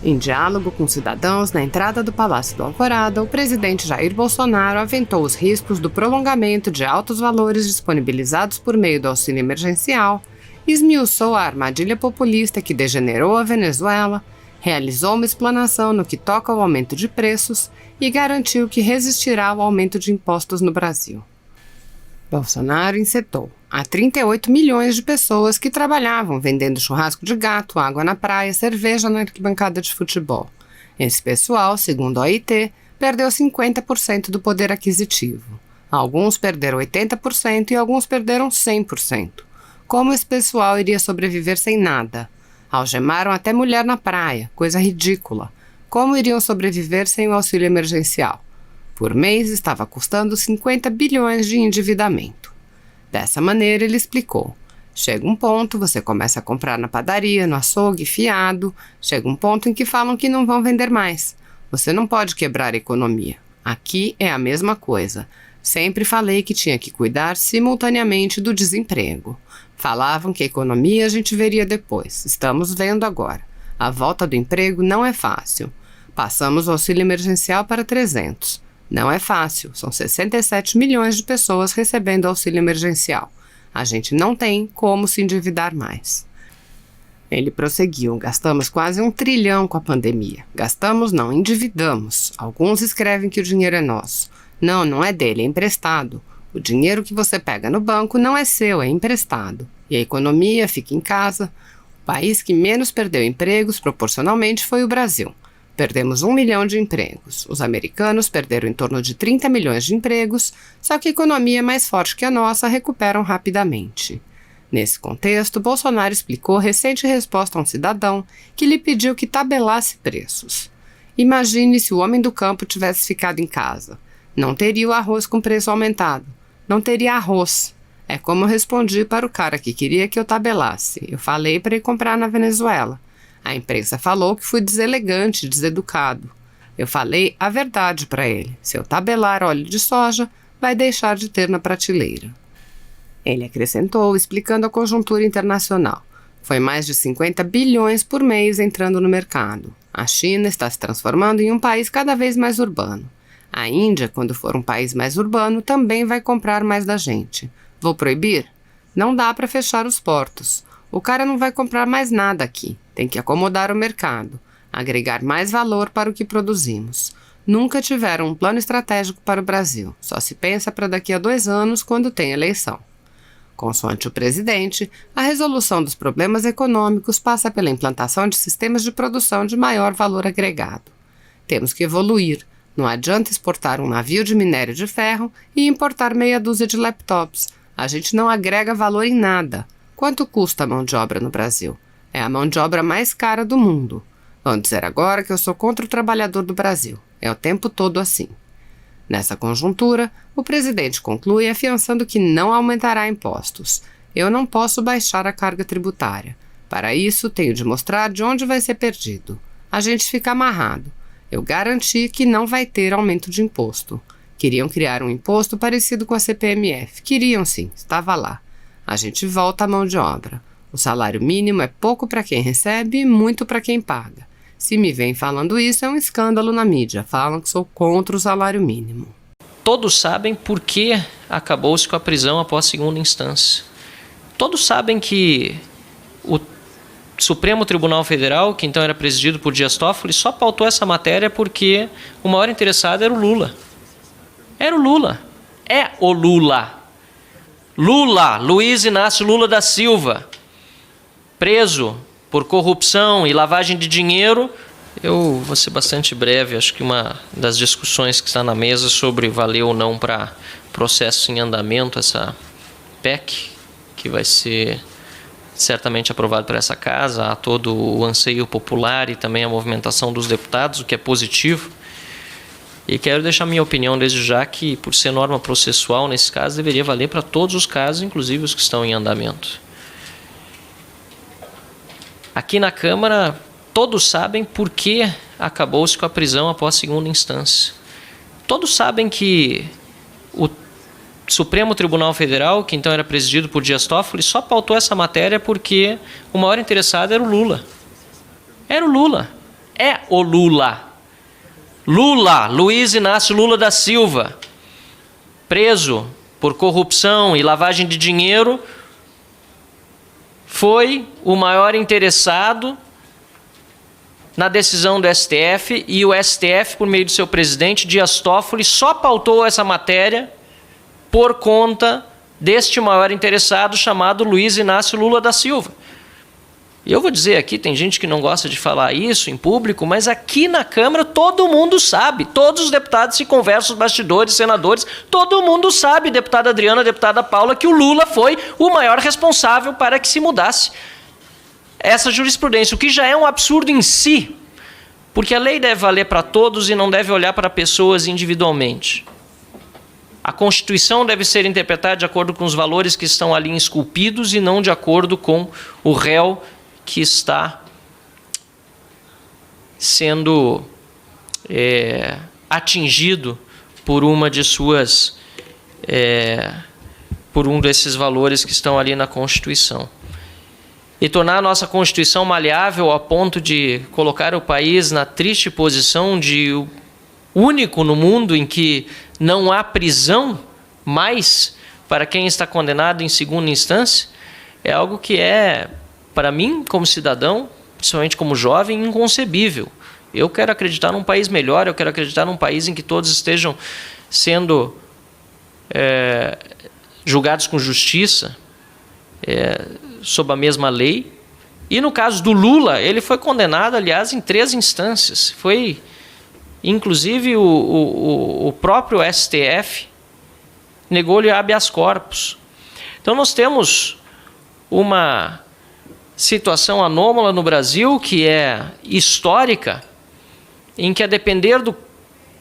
Em diálogo com cidadãos na entrada do Palácio do Alvorada, o presidente Jair Bolsonaro aventou os riscos do prolongamento de altos valores disponibilizados por meio do auxílio emergencial, esmiuçou a armadilha populista que degenerou a Venezuela, realizou uma explanação no que toca ao aumento de preços e garantiu que resistirá ao aumento de impostos no Brasil. Bolsonaro encetou: há 38 milhões de pessoas que trabalhavam vendendo churrasco de gato, água na praia, cerveja na arquibancada de futebol. Esse pessoal, segundo a OIT, perdeu 50% do poder aquisitivo. Alguns perderam 80% e alguns perderam 100%. Como esse pessoal iria sobreviver sem nada? Algemaram até mulher na praia, coisa ridícula. Como iriam sobreviver sem o auxílio emergencial? Por mês estava custando 50 bilhões de endividamento. Dessa maneira, ele explicou: chega um ponto, você começa a comprar na padaria, no açougue, fiado. Chega um ponto em que falam que não vão vender mais. Você não pode quebrar a economia. Aqui é a mesma coisa. Sempre falei que tinha que cuidar simultaneamente do desemprego. Falavam que a economia a gente veria depois. Estamos vendo agora. A volta do emprego não é fácil. Passamos o auxílio emergencial para 300. Não é fácil. São 67 milhões de pessoas recebendo auxílio emergencial. A gente não tem como se endividar mais. Ele prosseguiu: gastamos quase 1 trilhão com a pandemia. Gastamos não, endividamos. Alguns escrevem que o dinheiro é nosso. Não, não é dele, é emprestado. O dinheiro que você pega no banco não é seu, é emprestado. E a economia fica em casa. O país que menos perdeu empregos proporcionalmente foi o Brasil. Perdemos 1 milhão de empregos. Os americanos perderam em torno de 30 milhões de empregos, só que a economia mais forte que a nossa recuperam rapidamente. Nesse contexto, Bolsonaro explicou recente resposta a um cidadão que lhe pediu que tabelasse preços. Imagine se o homem do campo tivesse ficado em casa. Não teria o arroz com preço aumentado. Não teria arroz. É como eu respondi para o cara que queria que eu tabelasse. Eu falei para ir comprar na Venezuela. A imprensa falou que fui deselegante, deseducado. Eu falei a verdade para ele. Se eu tabelar óleo de soja, vai deixar de ter na prateleira. Ele acrescentou, explicando a conjuntura internacional. Foi mais de 50 bilhões por mês entrando no mercado. A China está se transformando em um país cada vez mais urbano. A Índia, quando for um país mais urbano, também vai comprar mais da gente. Vou proibir? Não dá para fechar os portos. O cara não vai comprar mais nada aqui. Tem que acomodar o mercado, agregar mais valor para o que produzimos. Nunca tiveram um plano estratégico para o Brasil. Só se pensa para daqui a 2 anos, quando tem eleição. Consoante o presidente, a resolução dos problemas econômicos passa pela implantação de sistemas de produção de maior valor agregado. Temos que evoluir. Não adianta exportar um navio de minério de ferro e importar meia dúzia de laptops. A gente não agrega valor em nada. Quanto custa a mão de obra no Brasil? É a mão de obra mais cara do mundo. Vão dizer agora que eu sou contra o trabalhador do Brasil. É o tempo todo assim. Nessa conjuntura, o presidente conclui afiançando que não aumentará impostos. Eu não posso baixar a carga tributária. Para isso, tenho de mostrar de onde vai ser perdido. A gente fica amarrado. Eu garanti que não vai ter aumento de imposto. Queriam criar um imposto parecido com a CPMF. Queriam sim, estava lá. A gente volta à mão de obra. O salário mínimo é pouco para quem recebe e muito para quem paga. Se me vem falando isso, é um escândalo na mídia. Falam que sou contra o salário mínimo. Todos sabem por que acabou-se com a prisão após segunda instância. Todos sabem que o Supremo Tribunal Federal, que então era presidido por Dias Toffoli, só pautou essa matéria porque o maior interessado era o Lula. Era o Lula. É o Lula. Lula, Luiz Inácio Lula da Silva, preso por corrupção e lavagem de dinheiro. Eu vou ser bastante breve, acho que uma das discussões que está na mesa sobre valer ou não para processo em andamento, essa PEC, que vai ser certamente aprovado por essa casa, há todo o anseio popular e também a movimentação dos deputados, o que é positivo. E quero deixar minha opinião desde já que, por ser norma processual, nesse caso, deveria valer para todos os casos, inclusive os que estão em andamento. Aqui na Câmara, todos sabem por que acabou-se com a prisão após segunda instância. Todos sabem que o Supremo Tribunal Federal, que então era presidido por Dias Toffoli, só pautou essa matéria porque o maior interessado era o Lula. Era o Lula. é o Lula. Lula, Luiz Inácio Lula da Silva, preso por corrupção e lavagem de dinheiro, foi o maior interessado na decisão do STF, e o STF, por meio do seu presidente, Dias Toffoli, só pautou essa matéria por conta deste maior interessado chamado Luiz Inácio Lula da Silva. E eu vou dizer aqui, tem gente que não gosta de falar isso em público, mas aqui na Câmara todo mundo sabe, todos os deputados se conversam, os bastidores, senadores, todo mundo sabe, deputada Adriana, deputada Paula, que o Lula foi o maior responsável para que se mudasse essa jurisprudência, o que já é um absurdo em si, porque a lei deve valer para todos e não deve olhar para pessoas individualmente. A Constituição deve ser interpretada de acordo com os valores que estão ali esculpidos e não de acordo com o réu que está sendo atingido por uma de suas por um desses valores que estão ali na Constituição. E tornar a nossa Constituição maleável a ponto de colocar o país na triste posição de o único no mundo em que não há prisão mais para quem está condenado em segunda instância, é algo que é, para mim, como cidadão, principalmente como jovem, inconcebível. Eu quero acreditar num país melhor, eu quero acreditar num país em que todos estejam sendo julgados com justiça, sob a mesma lei. E no caso do Lula, ele foi condenado, aliás, em 3 instâncias. Foi, inclusive, o próprio STF negou-lhe habeas corpus. Então nós temos uma situação anômala no Brasil, que é histórica, em que, a depender do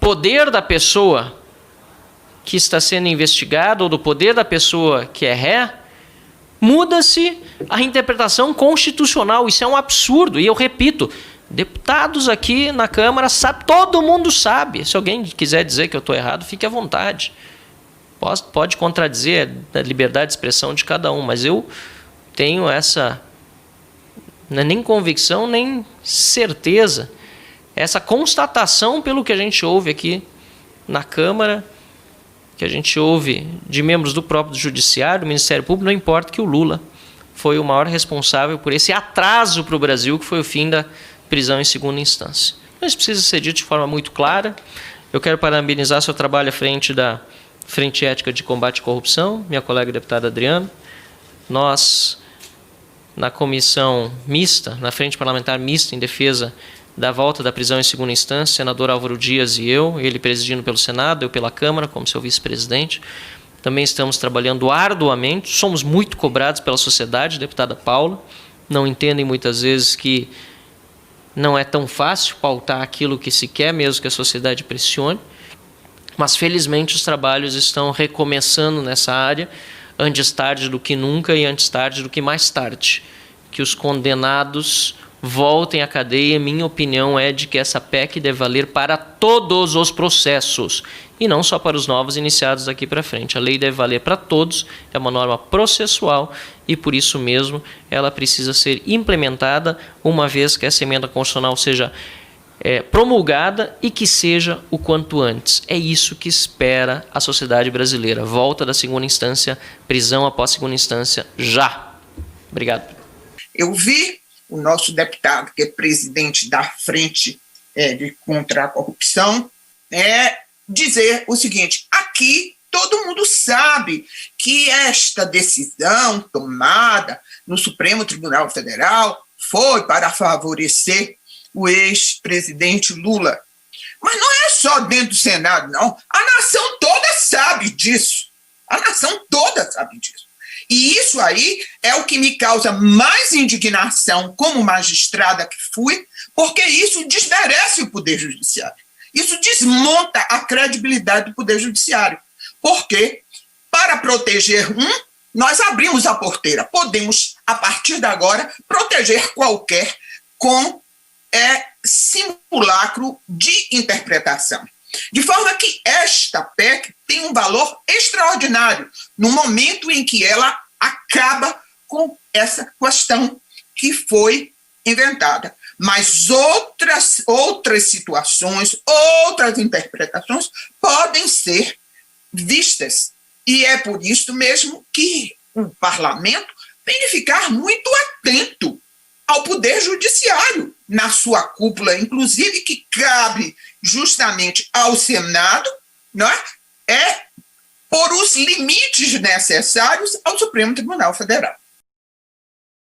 poder da pessoa que está sendo investigada ou do poder da pessoa que é ré, muda-se a interpretação constitucional. Isso é um absurdo. E eu repito, deputados aqui na Câmara sabem, todo mundo sabe. Se alguém quiser dizer que eu estou errado, fique à vontade. Pode contradizer a liberdade de expressão de cada um, mas eu tenho essa, não é nem convicção, nem certeza, essa constatação pelo que a gente ouve aqui na Câmara, que a gente ouve de membros do próprio Judiciário, do Ministério Público, não importa, que o Lula foi o maior responsável por esse atraso para o Brasil, que foi o fim da prisão em segunda instância. Mas precisa ser dito de forma muito clara. Eu quero parabenizar seu trabalho à frente da Frente Ética de Combate à Corrupção, minha colega deputada Adriana. Nós, na comissão mista, na Frente Parlamentar Mista em defesa da volta da prisão em segunda instância, senador Álvaro Dias e eu, ele presidindo pelo Senado, eu pela Câmara, como seu vice-presidente. Também estamos trabalhando arduamente, somos muito cobrados pela sociedade, deputada Paula, não entendem muitas vezes que não é tão fácil pautar aquilo que se quer, mesmo que a sociedade pressione, mas felizmente os trabalhos estão recomeçando nessa área, antes tarde do que nunca e antes tarde do que mais tarde, que os condenados voltem à cadeia. Minha opinião é de que essa PEC deve valer para todos os processos e não só para os novos iniciados daqui para frente. A lei deve valer para todos, é uma norma processual e por isso mesmo ela precisa ser implementada uma vez que essa emenda constitucional seja promulgada e que seja o quanto antes. É isso que espera a sociedade brasileira. Volta da segunda instância, prisão após segunda instância, já. Obrigado. Eu vi o nosso deputado, que é presidente da Frente contra a Corrupção, dizer o seguinte: aqui todo mundo sabe que esta decisão tomada no Supremo Tribunal Federal foi para favorecer o ex-presidente Lula. Mas não é só dentro do Senado, não. A nação toda sabe disso. A nação toda sabe disso. E isso aí é o que me causa mais indignação como magistrada que fui, porque isso desmerece o Poder Judiciário. Isso desmonta a credibilidade do Poder Judiciário. Porque, para proteger nós abrimos a porteira. Podemos, a partir de agora, proteger qualquer com simulacro de interpretação. De forma que esta PEC tem um valor extraordinário no momento em que ela acaba com essa questão que foi inventada. mas outras situações, outras interpretações podem ser vistas. E é por isso mesmo que o parlamento tem de ficar muito atento ao poder judiciário, na sua cúpula, inclusive, que cabe justamente ao Senado, não é por os limites necessários ao Supremo Tribunal Federal.